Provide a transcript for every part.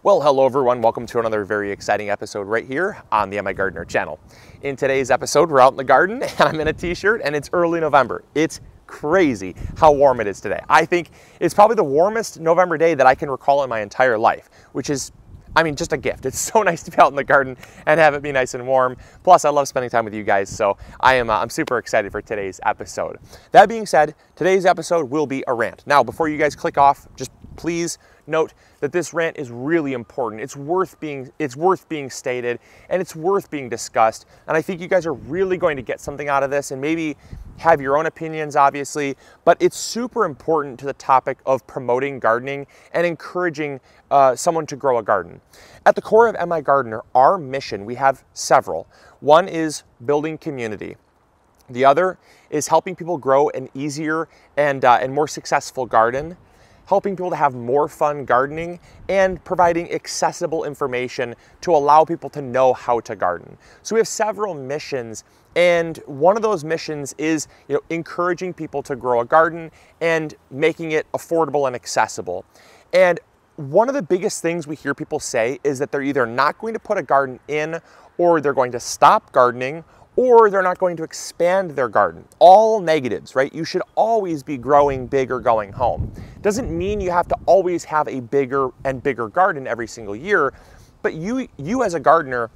Well, hello everyone. Welcome to another very exciting episode right here on the MIgardener channel. In today's episode, we're out in the garden and I'm in a t-shirt and it's early November. It's crazy how warm it is today. I think it's probably the warmest November day that I can recall in my entire life, which is, just a gift. It's so nice to be out in the garden and have it be nice and warm. Plus, I love spending time with you guys, so I'm super excited for today's episode. That being said, today's episode will be a rant. Now, before you guys click off, just please note that this rant is really important. It's worth being stated, and it's worth being discussed. And I think you guys are really going to get something out of this, and maybe have your own opinions, obviously, but it's super important to the topic of promoting gardening and encouraging someone to grow a garden. At the core of MIgardener, our mission, we have several. One is building community. The other is helping people grow an easier and more successful garden, helping people to have more fun gardening, and providing accessible information to allow people to know how to garden. So we have several missions, and one of those missions is encouraging people to grow a garden and making it affordable and accessible. And one of the biggest things we hear people say is that they're either not going to put a garden in, or they're going to stop gardening, or they're not going to expand their garden. All negatives, right? You should always be growing big or going home. Doesn't mean you have to always have a bigger and bigger garden every single year, but you as a gardener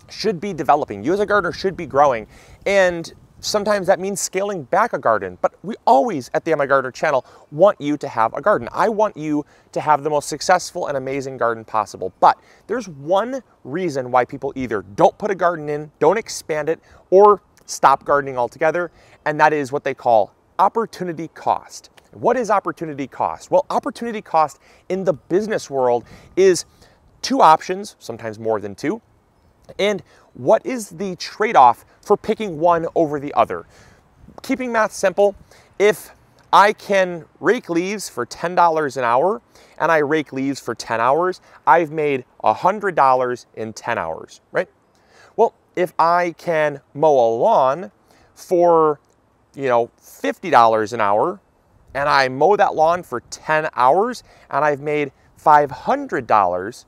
should be developing. You as a gardener should be growing, and sometimes that means scaling back a garden, but we always at the MIgardener channel want you to have a garden. I want you to have the most successful and amazing garden possible, but there's one reason why people either don't put a garden in, don't expand it, or stop gardening altogether, and that is what they call opportunity cost. What is opportunity cost? Well, opportunity cost in the business world is two options, sometimes more than two, and what is the trade-off for picking one over the other? Keeping math simple, if I can rake leaves for $10 an hour and I rake leaves for 10 hours, I've made $100 in 10 hours, right? Well, if I can mow a lawn for, $50 an hour and I mow that lawn for 10 hours and I've made $500,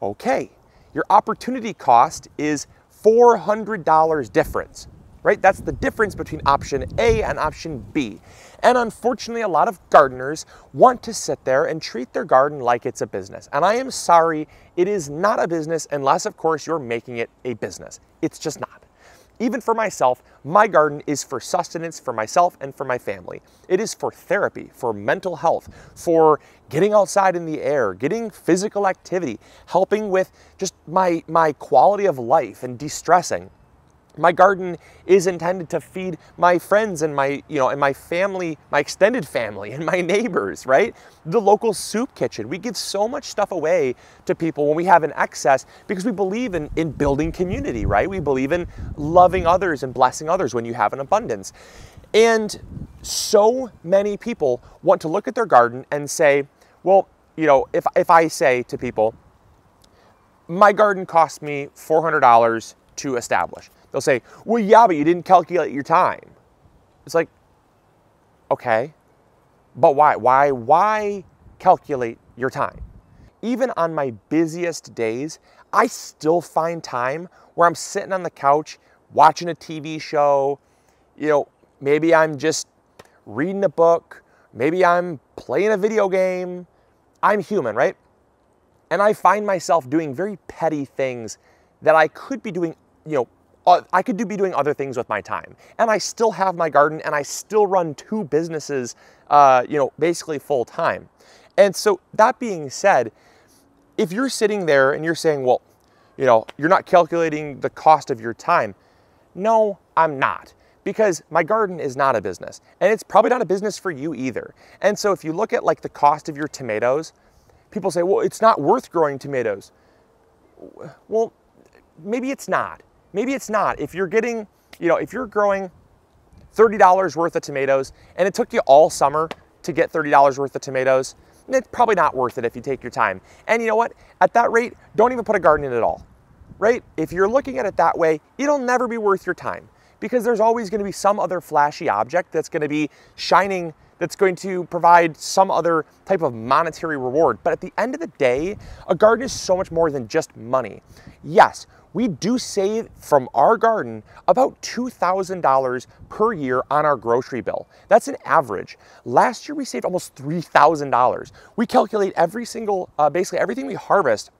okay. Your opportunity cost is $400 difference, right? That's the difference between option A and option B. And unfortunately, a lot of gardeners want to sit there and treat their garden like it's a business. And I am sorry, it is not a business unless, of course, you're making it a business. It's just not. Even for myself, my garden is for sustenance for myself and for my family. It is for therapy, for mental health, for getting outside in the air, getting physical activity, helping with just my quality of life and de-stressing. My garden is intended to feed my friends and my family, my extended family and my neighbors, right? The local soup kitchen. We give so much stuff away to people when we have an excess because we believe in building community, right? We believe in loving others and blessing others when you have an abundance. And so many people want to look at their garden and say, well, if I say to people, my garden cost me $400 to establish. They'll say, well, yeah, but you didn't calculate your time. It's like, okay, but why? Why calculate your time? Even on my busiest days, I still find time where I'm sitting on the couch watching a TV show. Maybe I'm just reading a book. Maybe I'm playing a video game. I'm human, right? And I find myself doing very petty things that I could be doing, I could be doing other things with my time. And I still have my garden and I still run two businesses, basically full time. And so that being said, if you're sitting there and you're saying, well, you're not calculating the cost of your time. No, I'm not. Because my garden is not a business. And it's probably not a business for you either. And so if you look at like the cost of your tomatoes, people say, well, it's not worth growing tomatoes. Well, maybe it's not. Maybe it's not. If you're getting, if you're growing $30 worth of tomatoes and it took you all summer to get $30 worth of tomatoes, it's probably not worth it if you take your time. And you know what? At that rate, don't even put a garden in at all, right? If you're looking at it that way, it'll never be worth your time because there's always going to be some other flashy object that's going to be shining that's going to provide some other type of monetary reward. But at the end of the day, a garden is so much more than just money. Yes, we do save from our garden about $2,000 per year on our grocery bill. That's an average. Last year we saved almost $3,000. We calculate every single, basically everything we harvest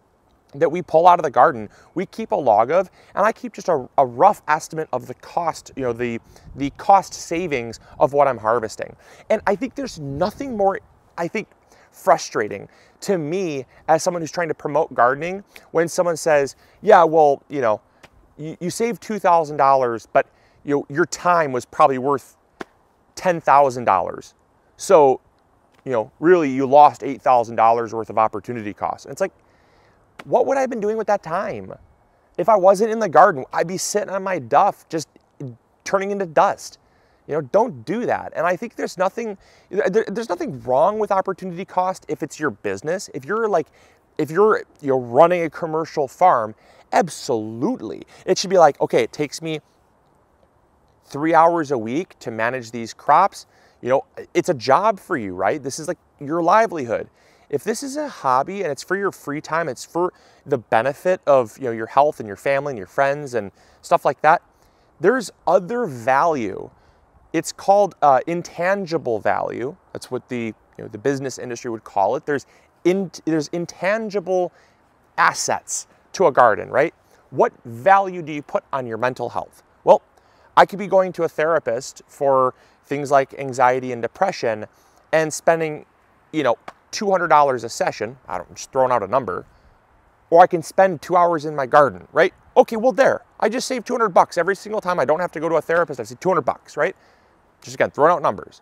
that we pull out of the garden, we keep a log of, and I keep just a rough estimate of the cost, the cost savings of what I'm harvesting. And I think there's nothing more, frustrating to me as someone who's trying to promote gardening when someone says, yeah, well, you saved $2,000, but your time was probably worth $10,000. So, really you lost $8,000 worth of opportunity costs. And it's like, what would I have been doing with that time? If I wasn't in the garden, I'd be sitting on my duff, just turning into dust. Don't do that. And I think there's nothing wrong with opportunity cost if it's your business. If you're running a commercial farm, absolutely. It should be like, okay, it takes me 3 hours a week to manage these crops. It's a job for you, right? This is like your livelihood. If this is a hobby and it's for your free time, it's for the benefit of your health and your family and your friends and stuff like that, there's other value. It's called intangible value. That's what the business industry would call it. There's intangible assets to a garden, right? What value do you put on your mental health? Well, I could be going to a therapist for things like anxiety and depression and spending, $200 a session. I'm just throwing out a number. Or I can spend 2 hours in my garden, right? Okay, well there, I just saved $200 every single time. I don't have to go to a therapist. I saved $200, right? Just again, throwing out numbers.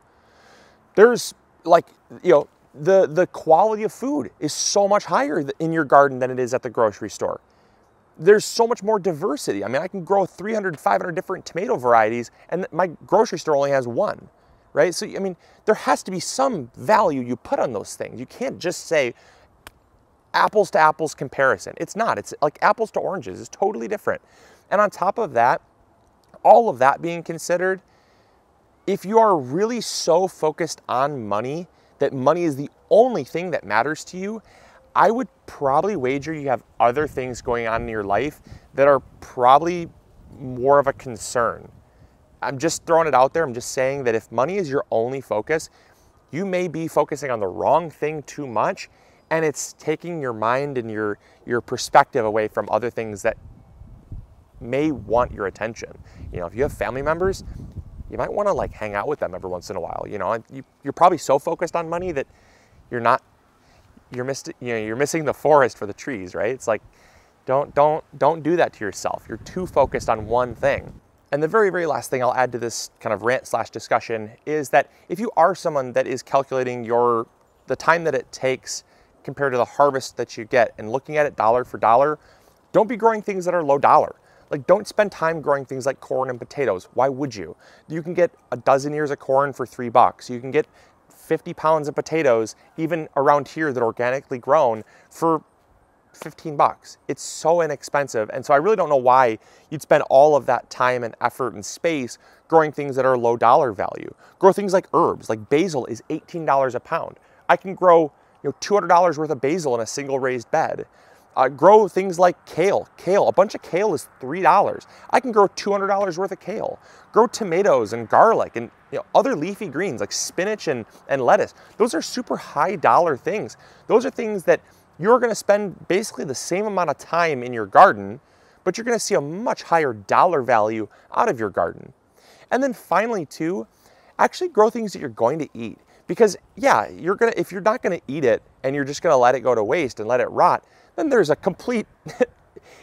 There's the quality of food is so much higher in your garden than it is at the grocery store. There's so much more diversity. I mean, I can grow 300, 500 different tomato varieties and my grocery store only has one, right? So, there has to be some value you put on those things. You can't just say apples to apples comparison. It's not. It's like apples to oranges. It's totally different. And on top of that, all of that being considered, if you are really so focused on money, that money is the only thing that matters to you, I would probably wager you have other things going on in your life that are probably more of a concern. I'm just throwing it out there. I'm just saying that if money is your only focus, you may be focusing on the wrong thing too much, and it's taking your mind and your perspective away from other things that may want your attention. If you have family members, you might want to hang out with them every once in a while. You're probably so focused on money that you're missing the forest for the trees, right? It's like, don't do that to yourself. You're too focused on one thing. And the very, very last thing I'll add to this kind of rant/discussion is that if you are someone that is calculating the time that it takes compared to the harvest that you get and looking at it dollar for dollar, don't be growing things that are low dollar. Don't spend time growing things like corn and potatoes. Why would you? You can get a dozen ears of corn for $3. You can get 50 pounds of potatoes, even around here that are organically grown, for $15. It's so inexpensive. And so I really don't know why you'd spend all of that time and effort and space growing things that are low dollar value. Grow things like herbs, like basil is $18 a pound. I can grow $200 worth of basil in a single raised bed. Grow things like kale. A bunch of kale is $3. I can grow $200 worth of kale. Grow tomatoes and garlic and other leafy greens like spinach and lettuce. Those are super high dollar things. Those are things that you're going to spend basically the same amount of time in your garden, but you're going to see a much higher dollar value out of your garden. And then finally too, actually grow things that you're going to eat. Because yeah, if you're not going to eat it and you're just going to let it go to waste and let it rot, then there's a complete,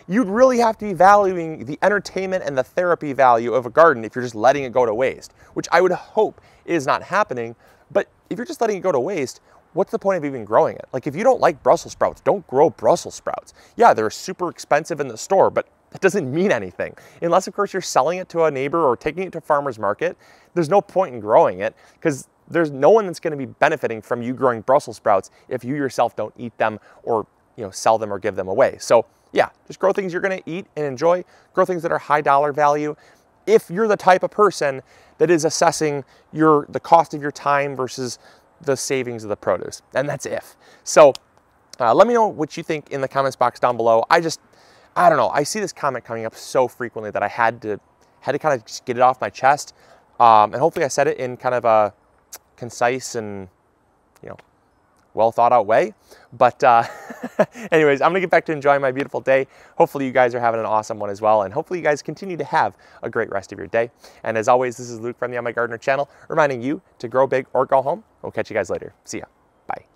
you'd really have to be valuing the entertainment and the therapy value of a garden if you're just letting it go to waste, which I would hope is not happening. But if you're just letting it go to waste, what's the point of even growing it? If you don't like Brussels sprouts, don't grow Brussels sprouts. Yeah, they're super expensive in the store, but that doesn't mean anything. Unless, of course, you're selling it to a neighbor or taking it to a farmer's market, there's no point in growing it because there's no one that's going to be benefiting from you growing Brussels sprouts if you yourself don't eat them or sell them or give them away. So yeah, just grow things you're going to eat and enjoy. Grow things that are high dollar value. if you're the type of person that is assessing the cost of your time versus the savings of the produce. And that's if. So let me know what you think in the comments box down below. I don't know. I see this comment coming up so frequently that I had to kind of just get it off my chest. And hopefully I said it in kind of a concise and, you know, well thought out way. But anyways, I'm gonna get back to enjoying my beautiful day. Hopefully you guys are having an awesome one as well. And hopefully you guys continue to have a great rest of your day. And as always, this is Luke from the MIgardener channel, reminding you to grow big or go home. We'll catch you guys later. See ya. Bye.